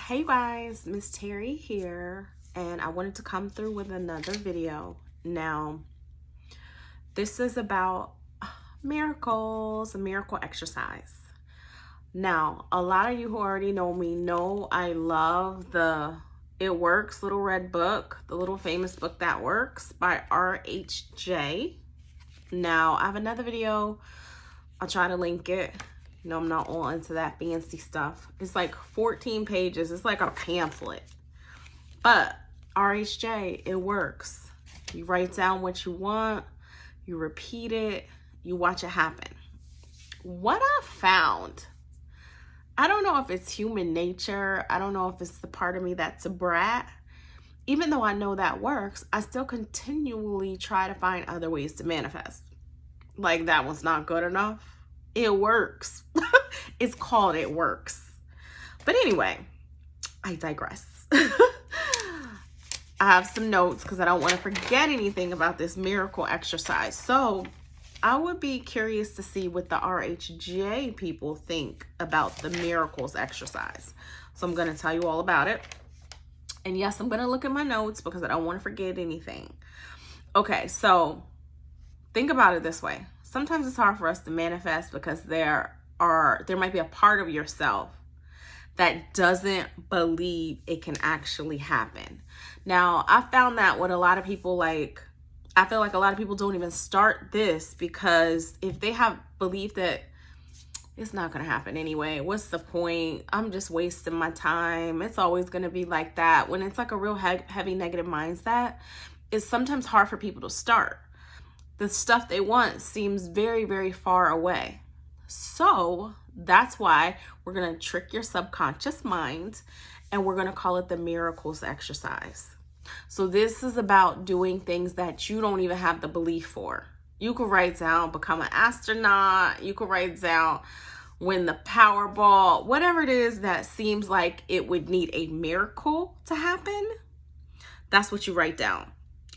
Hey guys, Ms.Terry here, and I wanted to come through with another video. Now, this is about miracles, a miracle exercise. Now, a lot of you who already know me know I love the It Works little red book, the little famous book that works by RHJ. Now, I have another video. I'll try to link it. You know, I'm not all into that fancy stuff. It's like 14 pages. It's like a pamphlet. But RHJ, it works. You write down what you want. You repeat it. You watch it happen. What I found, I don't know if it's human nature. I don't know if it's the part of me that's a brat. Even though I know that works, I still continually try to find other ways to manifest. Like, that one's not good enough. It works. It's called It Works. But anyway, I digress. I have some notes because I don't want to forget anything about this miracle exercise. So I would be curious to see what the RHJ people think about the miracles exercise. So I'm going to tell you all about it. And yes, I'm going to look at my notes because I don't want to forget anything. Okay, so think about it this way. Sometimes it's hard for us to manifest because there might be a part of yourself that doesn't believe it can actually happen. Now, I found that with a lot of people, I feel like a lot of people don't even start this because if they have belief that it's not going to happen anyway, what's the point? I'm just wasting my time. It's always going to be like that. When it's like a real heavy negative mindset, it's sometimes hard for people to start. The stuff they want seems very, very far away. So that's why we're going to trick your subconscious mind and we're going to call it the miracles exercise. So this is about doing things that you don't even have the belief for. You could write down become an astronaut. You could write down win the Powerball, whatever it is that seems like it would need a miracle to happen. That's what you write down.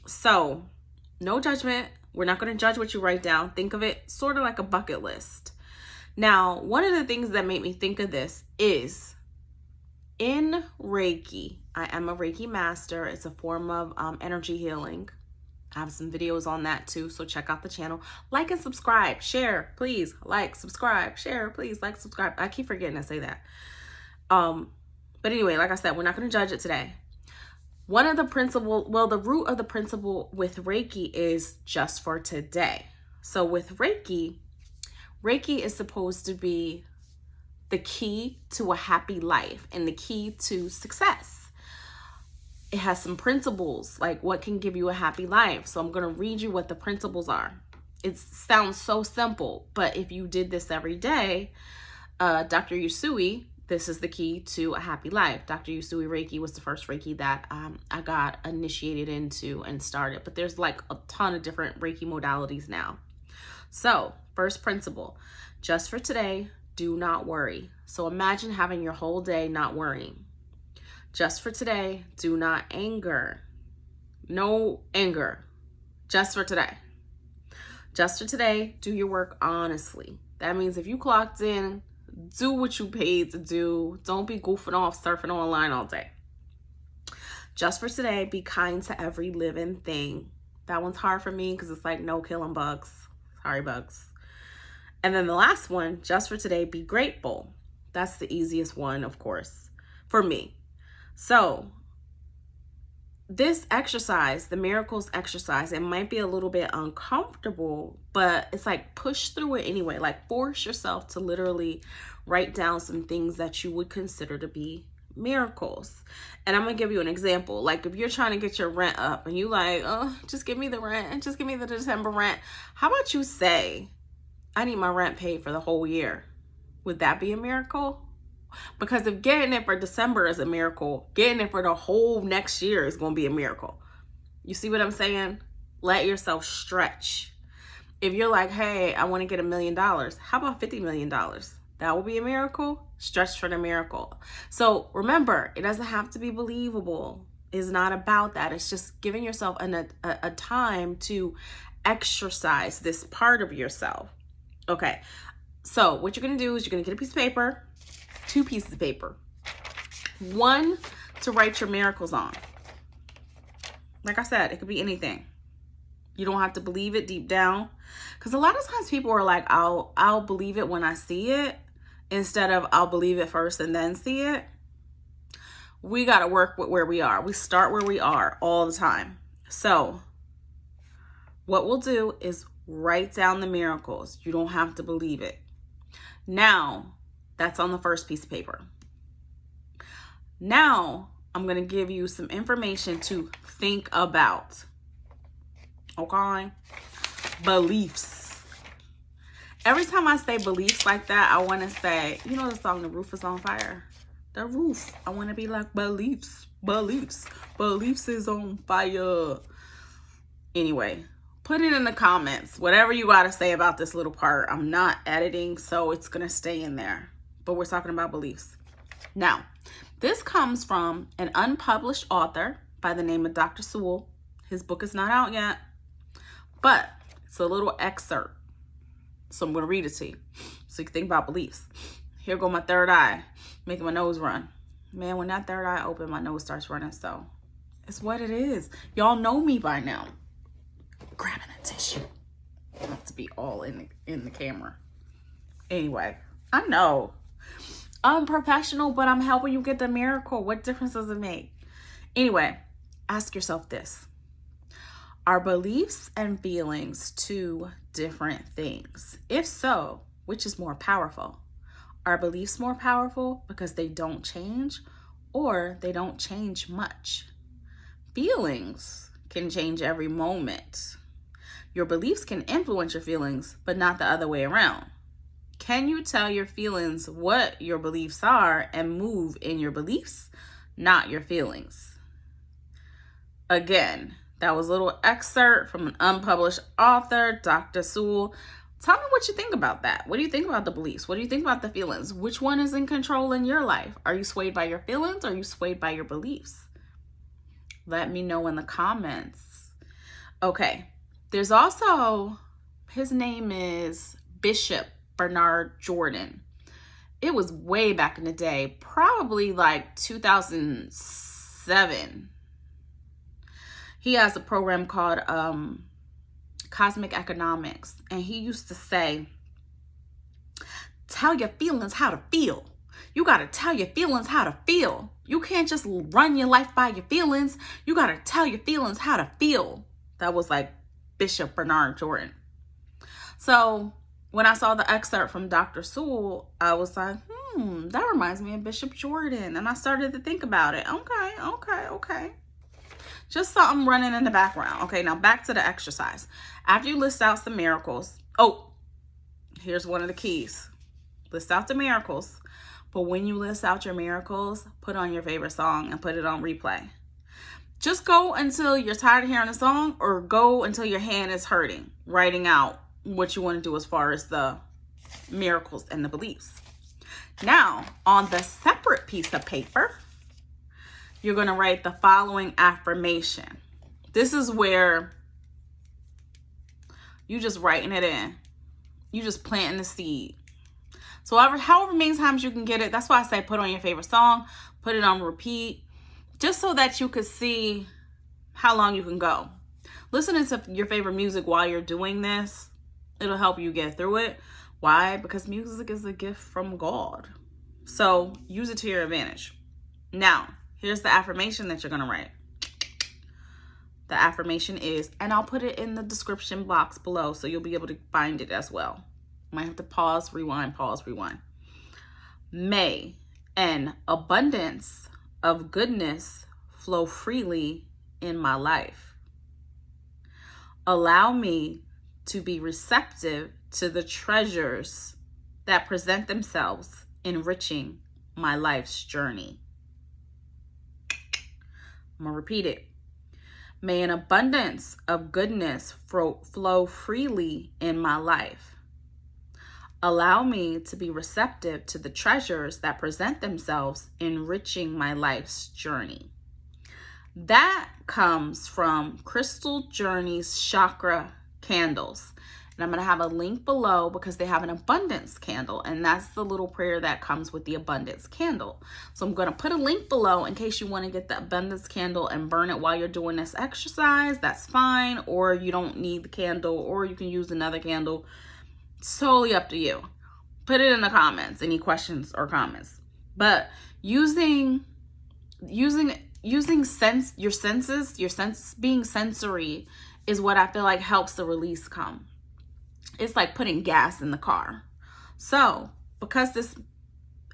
So no judgment. We're not going to judge what you write down. Think of it sort of like a bucket list. Now, one of the things that made me think of this is in Reiki. I am a Reiki master. It's a form of energy healing. I have some videos on that too, so check out the channel. Like and subscribe. Share, please. Like, subscribe. Share, please. Like, subscribe. I keep forgetting to say that. But anyway, like I said, we're not going to judge it today. One of the the root of the principle with Reiki is just for today. So with Reiki is supposed to be the key to a happy life and the key to success. It has some principles, like what can give you a happy life. So I'm going to read you what the principles are. It sounds so simple, but if you did this every day, Dr. Usui, this is the key to a happy life. Dr. Usui Reiki was the first Reiki that I got initiated into and started. But there's like a ton of different Reiki modalities now. So first principle, just for today, do not worry. So imagine having your whole day not worrying. Just for today, do not anger. No anger. Just for today. Just for today, do your work honestly. That means if you clocked in, do what you paid to do. Don't be goofing off, surfing online all day. Just for today, be kind to every living thing. That one's hard for me because it's like no killing bugs. Sorry, bugs. And then the last one, just for today, be grateful. That's the easiest one, of course, for me. So this exercise, the miracles exercise, it might be a little bit uncomfortable, but it's like push through it anyway. Like force yourself to literally write down some things that you would consider to be miracles. And I'm going to give you an example. Like if you're trying to get your rent up and you like, oh, just give me the rent and just give me the December rent. How about you say, I need my rent paid for the whole year? Would that be a miracle? Because if getting it for December is a miracle, getting it for the whole next year is going to be a miracle. You see what I'm saying? Let yourself stretch. If you're like, hey, I want to get $1 million. How about $50 million? That will be a miracle. Stretch for the miracle. So remember, it doesn't have to be believable. It's not about that. It's just giving yourself a time to exercise this part of yourself. Okay. So what you're going to do is you're going to get a piece of paper, 2 pieces of paper. One to write your miracles on. Like I said, it could be anything. You don't have to believe it deep down. Because a lot of times people are like, I'll believe it when I see it, instead of I'll believe it first and then see it. We got to work with where we are. We start where we are all the time. So what we'll do is write down the miracles. You don't have to believe it. Now, that's on the first piece of paper. Now, I'm going to give you some information to think about. Okay? Beliefs. Every time I say beliefs like that, I want to say, you know the song, The Roof is on Fire? The roof. I want to be like, beliefs, beliefs, beliefs is on fire. Anyway, put it in the comments. Whatever you got to say about this little part. I'm not editing, so it's going to stay in there. But we're talking about beliefs. Now, this comes from an unpublished author by the name of Dr. Sewell. His book is not out yet, but it's a little excerpt. So I'm going to read it to you so you can think about beliefs. Here go my third eye, making my nose run. Man, when that third eye open, my nose starts running. So it's what it is. Y'all know me by now. Grabbing a tissue. Not to be all in the camera. Anyway, I know I'm professional, but I'm helping you get the miracle. What difference does it make? Anyway, ask yourself this. Are beliefs and feelings two different things? If so, which is more powerful? Are beliefs more powerful because they don't change, or they don't change much? Feelings can change every moment. Your beliefs can influence your feelings, but not the other way around. Can you tell your feelings what your beliefs are and move in your beliefs, not your feelings? Again, that was a little excerpt from an unpublished author, Dr. Sewell. Tell me what you think about that. What do you think about the beliefs? What do you think about the feelings? Which one is in control in your life? Are you swayed by your feelings, or are you swayed by your beliefs? Let me know in the comments. Okay, there's also, his name is Bishop Bernard Jordan. It was way back in the day, probably like 2007. He has a program called Cosmic Economics, and he used to say, tell your feelings how to feel. You got to tell your feelings how to feel. You can't just run your life by your feelings. You got to tell your feelings how to feel. That was like Bishop Bernard Jordan. So when I saw the excerpt from Dr. Sewell, I was like, that reminds me of Bishop Jordan. And I started to think about it. Okay. Just something running in the background. Okay, now back to the exercise. After you list out some miracles. Oh, here's one of the keys. List out the miracles. But when you list out your miracles, put on your favorite song and put it on replay. Just go until you're tired of hearing the song, or go until your hand is hurting, writing out what you want to do as far as the miracles and the beliefs. Now, on the separate piece of paper, you're going to write the following affirmation. This is where you just writing it in. You just planting the seed. So however many times you can get it, that's why I say put on your favorite song, put it on repeat, just so that you could see how long you can go. Listening to your favorite music while you're doing this, it'll help you get through it. Why? Because music is a gift from God. So use it to your advantage. Now, here's the affirmation that you're going to write. The affirmation is, and I'll put it in the description box below so you'll be able to find it as well. Might have to pause, rewind. May an abundance of goodness flow freely in my life. Allow me to be receptive to the treasures that present themselves, enriching my life's journey. I'm going to repeat it. May an abundance of goodness flow freely in my life. Allow me to be receptive to the treasures that present themselves, enriching my life's journey. That comes from Crystal Journey's chakra candles. And I'm going to have a link below because they have an abundance candle. And that's the little prayer that comes with the abundance candle. So I'm going to put a link below in case you want to get the abundance candle and burn it while you're doing this exercise. That's fine. Or you don't need the candle, or you can use another candle. It's totally up to you. Put it in the comments, any questions or comments. But using your senses being sensory is what I feel like helps the release come. It's like putting gas in the car. So because this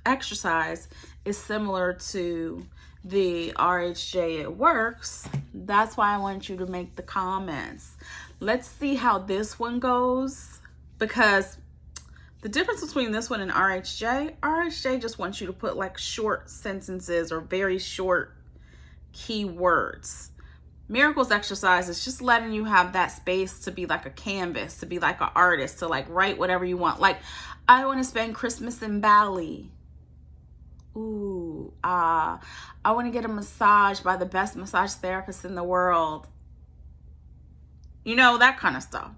exercise is similar to the RHJ It Works, that's why I want you to make the comments. Let's see how this one goes, because the difference between this one and RHJ just wants you to put like short sentences or very short keywords. Miracles exercise is just letting you have that space to be like a canvas, to be like an artist, to like write whatever you want. Like, I want to spend Christmas in Bali. Ooh, I want to get a massage by the best massage therapist in the world. You know, that kind of stuff.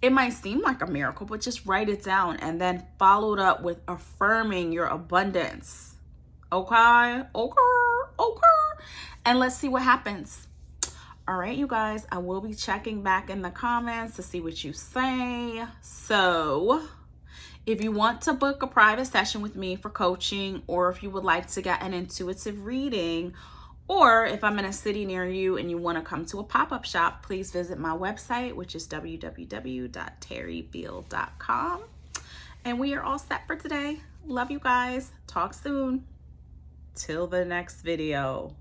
It might seem like a miracle, but just write it down and then follow it up with affirming your abundance. Okay? And let's see what happens. All right, you guys, I will be checking back in the comments to see what you say. So if you want to book a private session with me for coaching, or if you would like to get an intuitive reading, or if I'm in a city near you and you want to come to a pop-up shop, please visit my website, which is www.terrybeale.com. And we are all set for today. Love you guys. Talk soon. Till the next video.